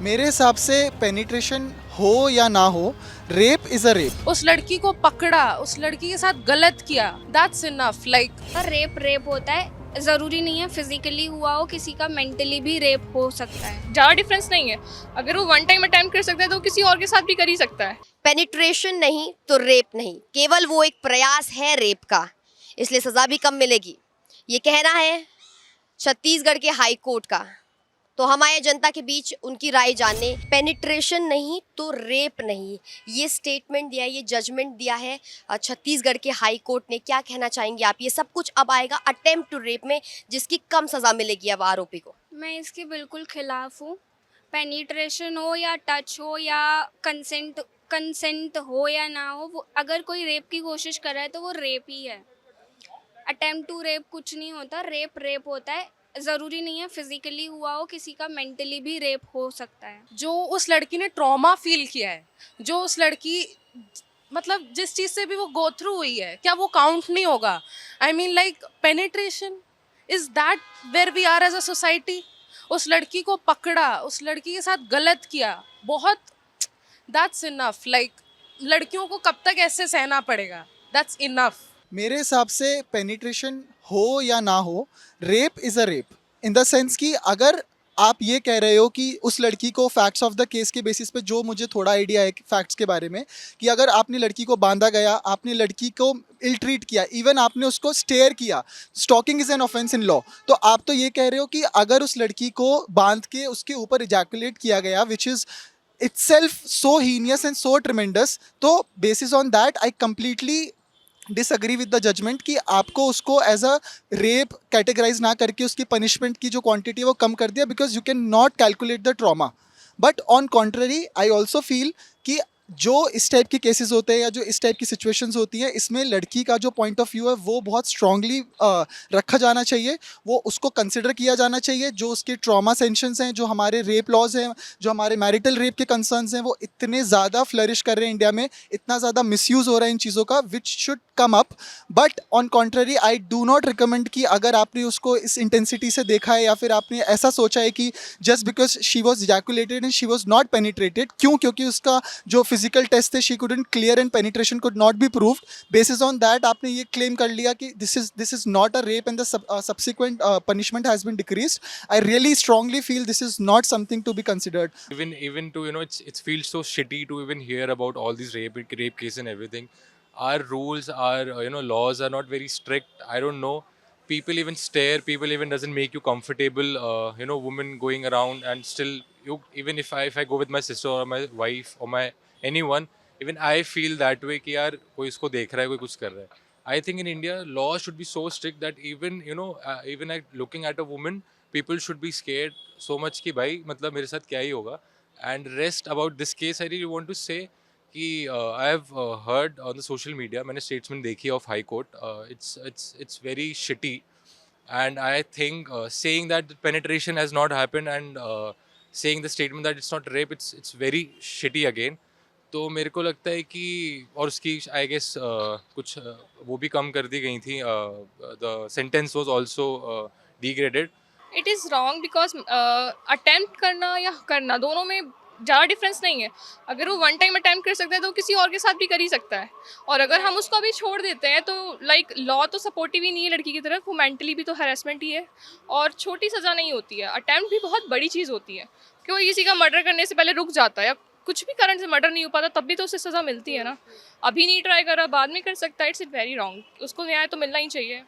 मेरे हिसाब से पेनिट्रेशन हो या ना हो, रेप इज अ रेप। उस लड़की को पकड़ा, उस लड़की के साथ गलत किया, that's enough. Like rape rape होता है, जरूरी नहीं है फिजिकली हुआ हो, किसी का मेंटली भी रेप हो सकता है। ज़्यादा डिफरेंस नहीं है। अगर वो वन टाइम अटेम्प्ट कर सकता है तो वो किसी और के साथ भी कर ही सकता है। पेनिट्रेशन नहीं तो रेप नहीं, केवल वो एक प्रयास है रेप का, इसलिए सजा भी कम मिलेगी। ये कहना है छत्तीसगढ़ के हाई कोर्ट का। तो हम आए जनता के बीच उनकी राय जानने। पेनिट्रेशन नहीं तो रेप नहीं, ये स्टेटमेंट दिया है, ये जजमेंट दिया है छत्तीसगढ़ के हाई कोर्ट ने। क्या कहना चाहेंगे आप? ये सब कुछ अब आएगा अटेम्प्ट टू रेप में, जिसकी कम सजा मिलेगी अब आरोपी को। मैं इसके बिल्कुल खिलाफ हूँ। पेनिट्रेशन हो या टच हो या कंसेंट कंसेंट हो या ना हो, वो अगर कोई रेप की कोशिश कर रहा है तो वो रेप ही है। अटेम्प्ट टू रेप कुछ नहीं होता, रेप रेप होता है। ज़रूरी नहीं है फिजिकली हुआ हो, किसी का मेंटली भी रेप हो सकता है। जो उस लड़की ने ट्रॉमा फील किया है, जो उस लड़की मतलब जिस चीज से भी वो गो थ्रू हुई है, क्या वो काउंट नहीं होगा? I mean like penetration is that where we are as a society. उस लड़की को पकड़ा, उस लड़की के साथ गलत किया, बहुत, दैट्स इनफ। लाइक लड़कियों को कब तक ऐसे सहना पड़ेगा? That's enough. मेरे हिसाब से पेनिट्रेशन हो या ना हो, rape is a rape. In the sense कि अगर आप ये कह रहे हो कि उस लड़की को फैक्ट्स ऑफ द केस के बेसिस पे, जो मुझे थोड़ा आइडिया है फैक्ट्स के बारे में, कि अगर आपने लड़की को बांधा गया, आपने लड़की को इल ट्रीट किया, इवन आपने उसको स्टेयर किया, stalking is an offence in law, तो आप तो ये कह रहे हो कि अगर उस लड़की को बांध के उसके ऊपर इजैकुलेट किया गया, which is itself so heinous and so tremendous, तो basis on that I completely disagree with the judgment कि आपको उसको एज अ रेप कैटेगराइज ना करके उसकी पनिशमेंट की जो क्वांटिटी है वो कम कर दिया, because you can not calculate the trauma. But on contrary I also feel कि जो इस टाइप के केसेस होते हैं या जो इस टाइप की सिचुएशंस होती हैं, इसमें लड़की का जो पॉइंट ऑफ व्यू है वो बहुत स्ट्रांगली रखा जाना चाहिए। वो उसको कंसिडर किया जाना चाहिए। जो उसके ट्रॉमा सेंशंस हैं, जो हमारे रेप लॉज हैं, जो हमारे मैरिटल रेप के कंसर्न्स हैं, वो इतने ज़्यादा फ्लरिश कर रहे हैं इंडिया में, इतना ज़्यादा मिसयूज़ हो रहा है इन चीज़ों का, which should come up. But on contrary I do not recommend कि अगर आपने उसको इस इंटेंसिटी से देखा है या फिर आपने ऐसा सोचा है कि just because she was ejaculated and she was not penetrated, क्योंकि उसका जो फिजिकल टेस्ट थे she couldn't clear and penetration could not be proved, basis on that आपने ये क्लेम कर लिया कि this is not a rape and the subsequent punishment has been decreased. I really strongly feel this is not something to be considered. Even to it feels so shitty to even hear about all these rape cases and everything. Our rules, our laws are not very strict. I don't know, people even stare, people even doesn't make you comfortable. Women going around and still, even if I go with my sister or my wife or my anyone, even I feel that way कि यार कोई इसको देख रहा है, कोई कुछ कर रहा है. I think in India law should be so strict that even at looking at a woman, people should be scared so much कि भाई मतलब मेरे साथ क्या ही होगा. And rest about this case, I really want to say कि I have heard on the social media, मैंने statement देखी of High Court. It's very shitty, and I think saying that penetration has not happened and saying the statement that it's not rape, it's very shitty again. तो मेरे को लगता है कि और उसकी आई गेस कुछ वो भी कम कर दी गई थी. The sentence was also degraded. It is wrong because attempt करना या करना दोनों में ज़्यादा डिफरेंस नहीं है। अगर वो वन टाइम अटेम्प्ट कर सकता है तो वो किसी और के साथ भी कर ही सकता है। और अगर हम उसको अभी छोड़ देते हैं तो लाइक लॉ तो सपोर्टिव ही नहीं है लड़की की तरफ, वो मेंटली भी तो हैरेसमेंट ही है। और छोटी सज़ा नहीं होती है, अटेम्प्ट भी बहुत बड़ी चीज़ होती है। कि वो किसी का मर्डर करने से पहले रुक जाता है या कुछ भी कारण से मर्डर नहीं हो पाता तब भी तो उसे सज़ा मिलती है ना। अभी नहीं ट्राई करा बाद में कर सकता है, इट्स वेरी रॉन्ग। उसको न्याय तो मिलना ही चाहिए।